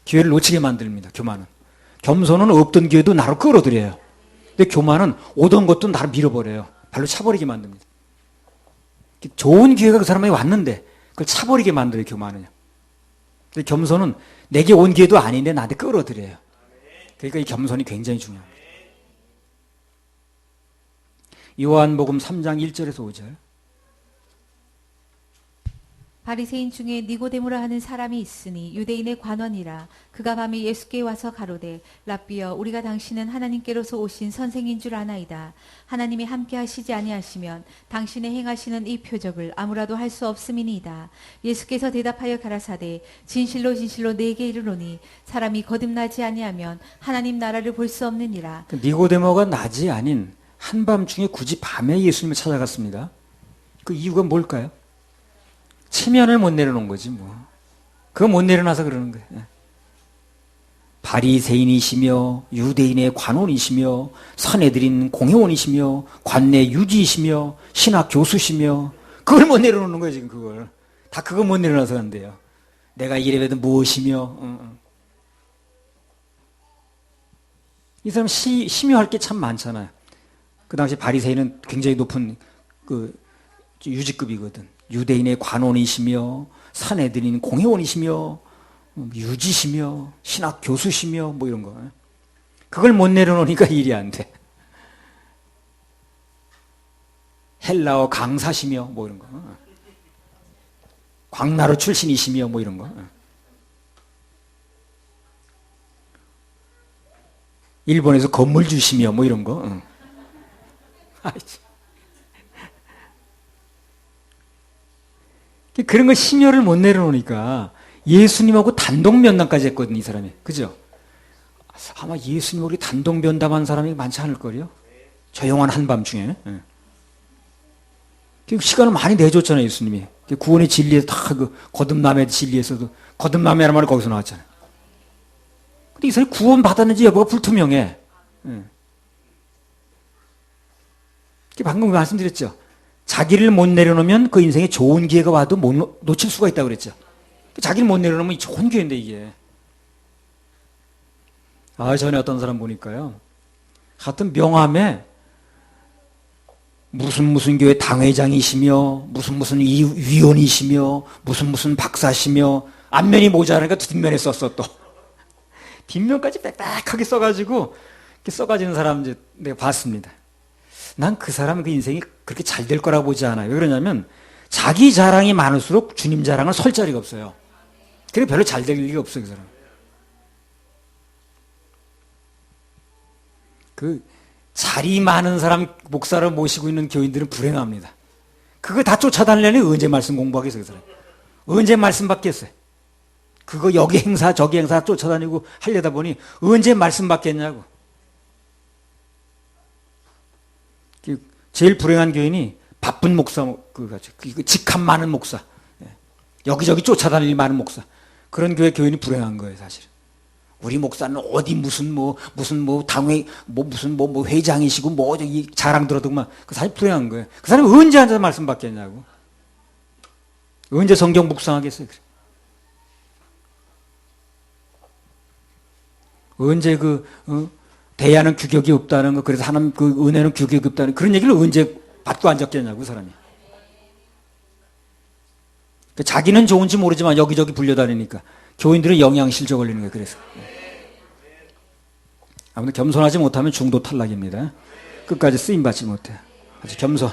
[SPEAKER 1] 기회를 놓치게 만듭니다. 교만은. 겸손은 없던 기회도 나로 끌어들여요. 근데 교만은 오던 것도 나를 밀어버려요. 발로 차버리게 만듭니다. 좋은 기회가 그 사람에게 왔는데 그걸 차버리게 만들어요. 교만은요. 근데 겸손은 내게 온 기회도 아닌데 나한테 끌어들여요. 그러니까 이 겸손이 굉장히 중요합니다. 요한복음 3장 1절에서 5절.
[SPEAKER 2] 바리새인 중에 니고데모라 하는 사람이 있으니 유대인의 관원이라. 그가 밤에 예수께 와서 가로되 랍비여 우리가 당신은 하나님께로서 오신 선생인 줄 아나이다. 하나님이 함께 하시지 아니하시면 당신의 행하시는 이 표적을 아무라도 할 수 없음이니이다. 예수께서 대답하여 가라사대 진실로 진실로 네게 이르노니 사람이 거듭나지 아니하면 하나님 나라를 볼 수 없느니라.
[SPEAKER 1] 니고데모가 낮이 아닌 한밤중에 굳이 밤에 예수님을 찾아갔습니다. 그 이유가 뭘까요? 체면을 못 내려놓은 거지 뭐. 그거 못 내려놔서 그러는 거예요. 바리새인이시며 유대인의 관원이시며 선해드린 공회원이시며 관내 유지이시며 신학 교수시며 그걸 못 내려놓는 거예요. 지금 그걸 다 그거 못 내려놔서 한대요. 내가 이래봬도 무엇이며 이 사람 심요할 게 참 많잖아요. 그 당시 바리새인은 굉장히 높은 그 유지급이거든. 유대인의 관원이시며 산해드린 공회원이시며 유지시며 신학 교수시며 뭐 이런 거. 그걸 못 내려놓으니까 일이 안 돼. 헬라어 강사시며 뭐 이런 거. 광나루 출신이시며 뭐 이런 거. 일본에서 건물 주시며 뭐 이런 거. 그런 거 심혈을 못 내려놓으니까 예수님하고 단독 면담까지 했거든요, 이 사람이. 그죠? 아마 예수님하고 우리 단독 면담한 사람이 많지 않을걸요? 조용한 한밤중에. 시간을 많이 내줬잖아요, 예수님이. 구원의 진리에서 다 그 거듭남의 진리에서도 거듭남이라는 말이 거기서 나왔잖아요. 근데 이 사람이 구원 받았는지 여부가 불투명해. 방금 말씀드렸죠. 자기를 못 내려놓으면 그 인생에 좋은 기회가 와도 못 놓칠 수가 있다고 그랬죠. 자기를 못 내려놓으면 좋은 기회인데 이게. 전에 어떤 사람 보니까요. 하여튼 명함에 무슨 교회 당회장이시며 무슨 위원이시며 무슨 박사시며 앞면이 모자라니까 뒷면에 썼어 또. 뒷면까지 빽빽하게 써가지고 이렇게 써가지는 사람 이제 내가 봤습니다. 난 그 사람 그 인생이 그렇게 잘 될 거라고 보지 않아요. 왜 그러냐면 자기 자랑이 많을수록 주님 자랑을 설 자리가 없어요. 그래 별로 잘 될 리가 없어요. 그 사람. 그 자리 많은 사람 목사를 모시고 있는 교인들은 불행합니다. 그거 다 쫓아다니려니 언제 말씀 공부하겠어요. 그 사람. 언제 말씀 받겠어요. 그거 여기 행사 저기 행사 쫓아다니고 하려다 보니 언제 말씀 받겠냐고. 제일 불행한 교인이 바쁜 목사, 직함 많은 목사, 여기저기 쫓아다닐 많은 목사. 그런 교회 교인이 불행한 거예요, 사실. 우리 목사는 어디 무슨 당회, 무슨 회장이시고, 이 자랑 들어도만, 그 사실 불행한 거예요. 그 사람이 언제 앉아서 말씀 받겠냐고. 언제 성경 묵상하겠어요, 그래. 언제 대야는 규격이 없다는 거, 그래서 하나님 그 은혜는 규격이 없다는 그런 얘기를 언제 받고 앉았겠냐고, 그 사람이. 자기는 좋은지 모르지만 여기저기 불려다니니까 교인들은 영양실조 걸리는 거예요. 그래서 아무튼 겸손하지 못하면 중도 탈락입니다. 끝까지 쓰임 받지 못해. 아주 겸손.